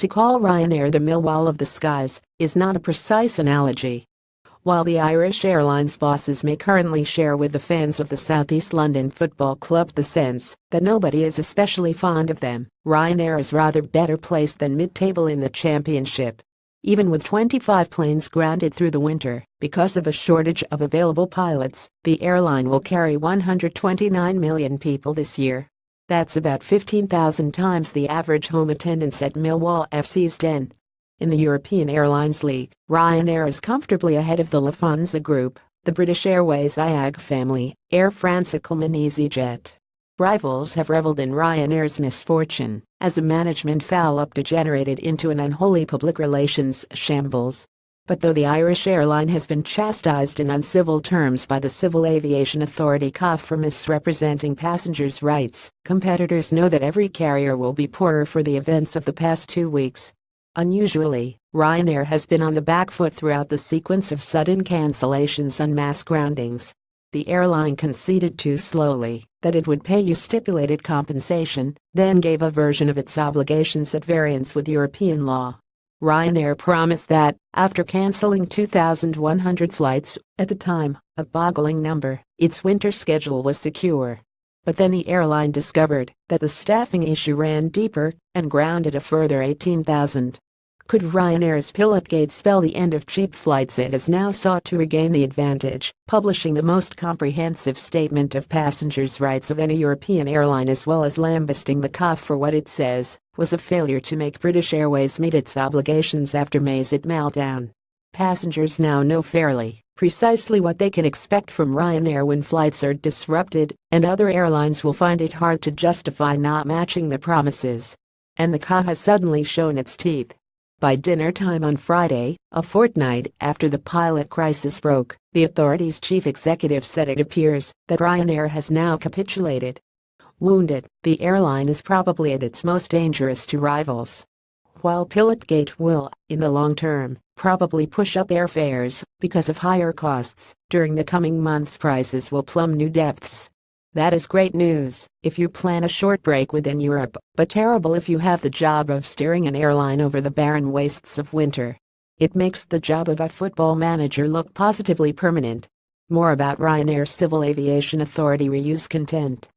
To call Ryanair the Millwall of the skies is not a precise analogy. While the Irish Airlines bosses may currently share with the fans of the South East London Football Club the sense that nobody is especially fond of them, Ryanair is rather better placed than mid-table in the championship. Even with 25 planes grounded through the winter because of a shortage of available pilots, the airline will carry 129 million people this year. That's about 15,000 times the average home attendance at Millwall FC's Den. In the European Airlines League, Ryanair is comfortably ahead of the Lufthansa Group, the British Airways IAG family, Air France-KLM and EasyJet. Rivals have reveled in Ryanair's misfortune as a management foul-up degenerated into an unholy public relations shambles. But though the Irish airline has been chastised in uncivil terms by the Civil Aviation Authority (CAF) for misrepresenting passengers' rights, competitors know that every carrier will be poorer for the events of the past 2 weeks. Unusually, Ryanair has been on the back foot throughout the sequence of sudden cancellations and mass groundings. The airline conceded too slowly that it would pay stipulated compensation, then gave a version of its obligations at variance with European law. Ryanair promised that, after cancelling 2,100 flights, at the time, a boggling number, its winter schedule was secure. But then the airline discovered that the staffing issue ran deeper and grounded a further 18,000. Could Ryanair's pilotgate spell the end of cheap flights? It has now sought to regain the advantage, publishing the most comprehensive statement of passengers' rights of any European airline, as well as lambasting the CAF for what it says was a failure to make British Airways meet its obligations after May's meltdown. Passengers now know fairly, precisely what they can expect from Ryanair when flights are disrupted, and other airlines will find it hard to justify not matching the promises. And the CAF has suddenly shown its teeth. By dinner time on Friday, a fortnight after the pilot crisis broke, the authority's chief executive said it appears that Ryanair has now capitulated. Wounded, the airline is probably at its most dangerous to rivals. While pilotgate will, in the long term, probably push up airfares because of higher costs, during the coming months prices will plumb new depths. That is great news if you plan a short break within Europe, but terrible if you have the job of steering an airline over the barren wastes of winter. It makes the job of a football manager look positively permanent. More about Ryanair's Civil Aviation Authority reuse content.